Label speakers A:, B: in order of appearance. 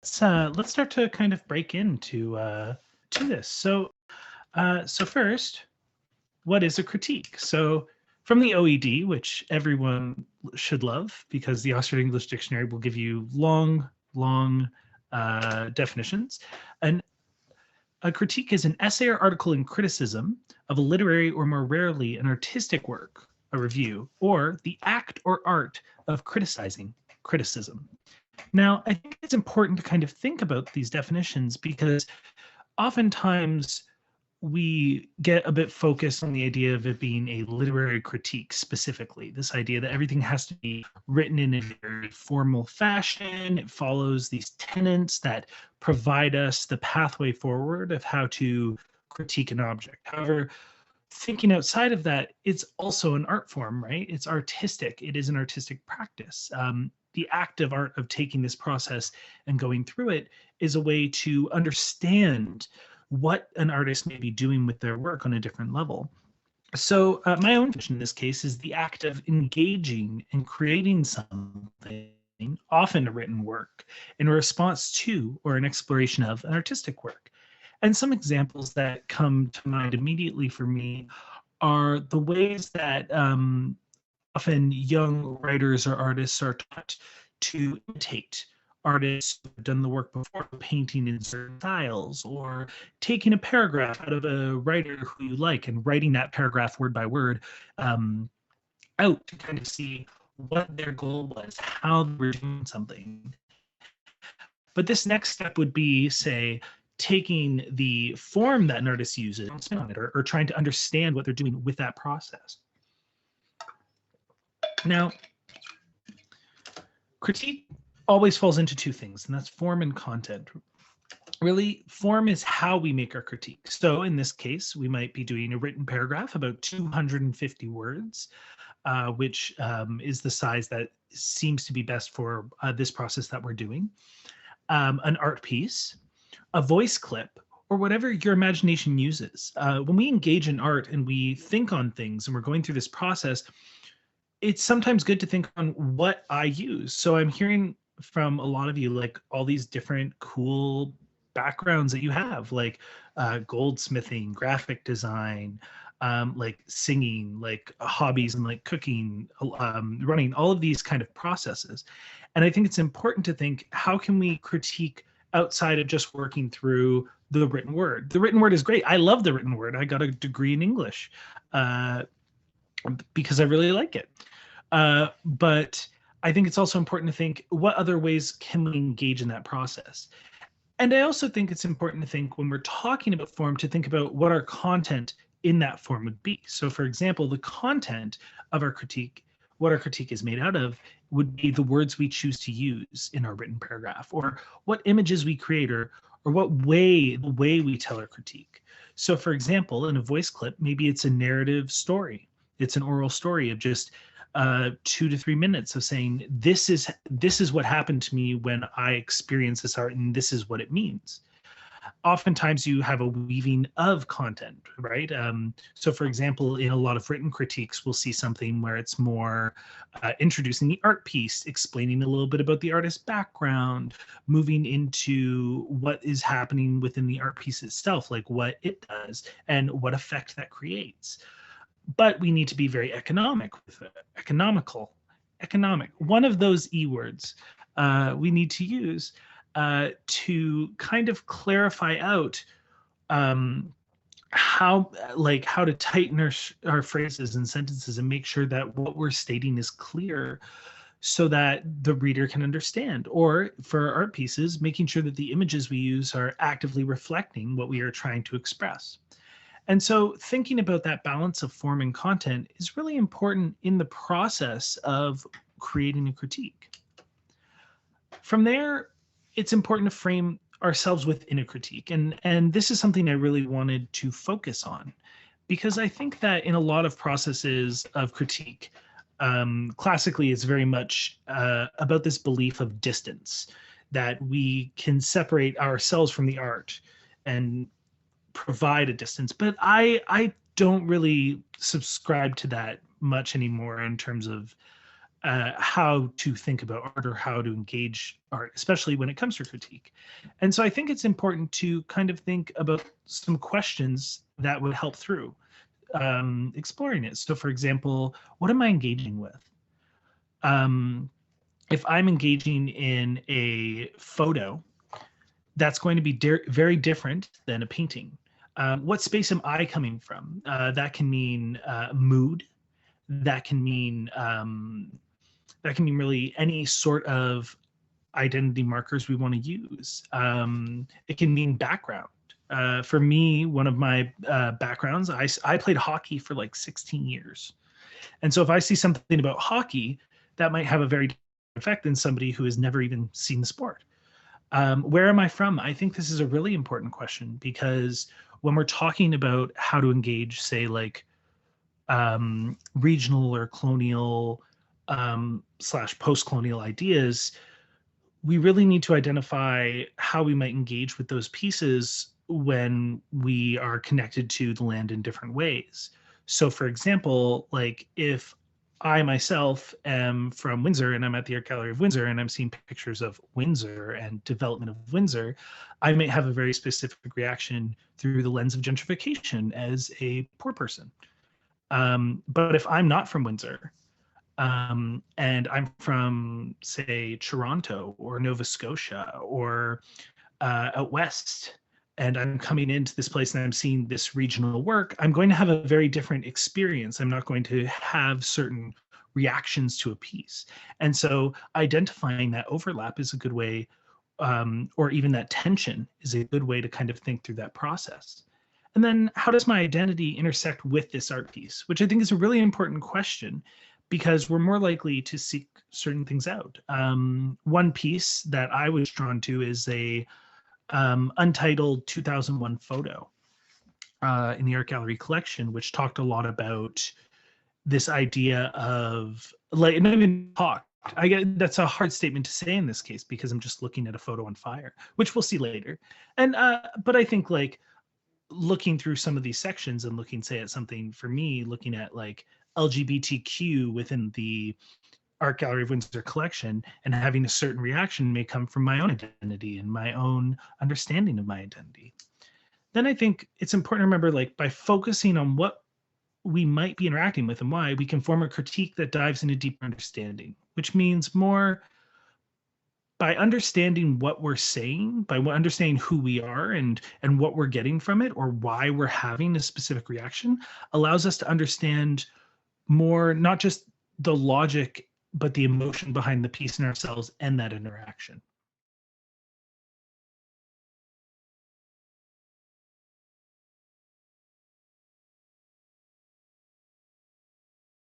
A: Let's start to kind of break into to this. So first, what is a critique? So from the OED, which everyone should love because the Oxford English Dictionary will give you long definitions. An A critique is an essay or article in criticism of a literary or more rarely an artistic work, a review, or the act or art of criticizing, criticism. Now, I think it's important to kind of think about these definitions because oftentimes we get a bit focused on the idea of it being a literary critique specifically. This idea that everything has to be written in a very formal fashion. It follows these tenets that provide us the pathway forward of how to critique an object. However, thinking outside of that, it's also an art form, right? It's artistic. It is an artistic practice. The act of art of taking this process and going through it is a way to understand what an artist may be doing with their work on a different level. So my own vision in this case is the act of engaging and creating something, often a written work, in response to or an exploration of an artistic work. And some examples that come to mind immediately for me are the ways that often young writers or artists are taught to imitate artists who've done the work before, painting in certain styles, or taking a paragraph out of a writer who you like and writing that paragraph word by word out to kind of see what their goal was, how they were doing something. But this next step would be, say, taking the form that an artist uses or trying to understand what they're doing with that process. Now, critique always falls into two things, and that's form and content. Really, form is how we make our critique. So in this case, we might be doing a written paragraph about 250 words, which is the size that seems to be best for this process that we're doing. An art piece, a voice clip, or whatever your imagination uses. When we engage in art and we think on things and we're going through this process, it's sometimes good to think on what I use. So I'm hearing from a lot of you, like all these different cool backgrounds that you have, like goldsmithing, graphic design, like singing, like hobbies and like cooking, running, all of these kind of processes. And I think it's important to think, how can we critique outside of just working through the written word? The written word is great. I love the written word. I got a degree in English because I really like it. But I think it's also important to think, what other ways can we engage in that process? And I also think it's important to think, when we're talking about form, to think about what our content in that form would be. So for example, the content of our critique, what our critique is made out of, would be the words we choose to use in our written paragraph, or what images we create, or the way we tell our critique. So for example, in a voice clip, maybe it's a narrative story. It's an oral story of just 2 to 3 minutes of saying, this is what happened to me when I experienced this art, and this is what it means. Oftentimes you have a weaving of content, right? So for example, in a lot of written critiques, we'll see something where it's more introducing the art piece, explaining a little bit about the artist's background, moving into what is happening within the art piece itself, like what it does and what effect that creates. But we need to be very economic with it. Economic. One of those E words we need to use to kind of clarify out how to tighten our phrases and sentences and make sure that what we're stating is clear so that the reader can understand. Or for art pieces, making sure that the images we use are actively reflecting what we are trying to express. And so thinking about that balance of form and content is really important in the process of creating a critique. From there, it's important to frame ourselves within a critique. And this is something I really wanted to focus on, because I think that in a lot of processes of critique, classically, it's very much about this belief of distance, that we can separate ourselves from the art and provide a distance. But I don't really subscribe to that much anymore in terms of how to think about art or how to engage art, especially when it comes to critique. And so I think it's important to kind of think about some questions that would help through exploring it. So, for example, what am I engaging with? Um, if I'm engaging in a photo, that's going to be very different than a painting. What space am I coming from? That can mean mood. That can mean really any sort of identity markers we want to use. It can mean background. For me, one of my backgrounds, I played hockey for like 16 years. And so if I see something about hockey, that might have a very different effect than somebody who has never even seen the sport. Where am I from? I think this is a really important question because when we're talking about how to engage, say, like regional or colonial slash post-colonial ideas, we really need to identify how we might engage with those pieces when we are connected to the land in different ways. So, for example, like if I myself am from Windsor and I'm at the Art Gallery of Windsor and I'm seeing pictures of Windsor and development of Windsor, I may have a very specific reaction through the lens of gentrification as a poor person. But if I'm not from Windsor, and I'm from, say, Toronto or Nova Scotia or out west, and I'm coming into this place and I'm seeing this regional work, I'm going to have a very different experience. I'm not going to have certain reactions to a piece. And so identifying that overlap is a good way, or even that tension is a good way to kind of think through that process. And then how does my identity intersect with this art piece, which I think is a really important question because we're more likely to seek certain things out. One piece that I was drawn to is a untitled 2001 photo in the art gallery collection, which talked a lot about this idea of like, not even talk. I get that's a hard statement to say in this case because I'm just looking at a photo on fire, which we'll see later. And but I think like looking through some of these sections and looking, say, at something for me, looking at like LGBTQ within the Art Gallery of Windsor collection and having a certain reaction may come from my own identity and my own understanding of my identity. Then I think it's important to remember, like, by focusing on what we might be interacting with and why, we can form a critique that dives into deeper understanding, which means more by understanding what we're saying, by understanding who we are and what we're getting from it or why we're having a specific reaction, allows us to understand more, not just the logic, but the emotion behind the piece in ourselves and that interaction.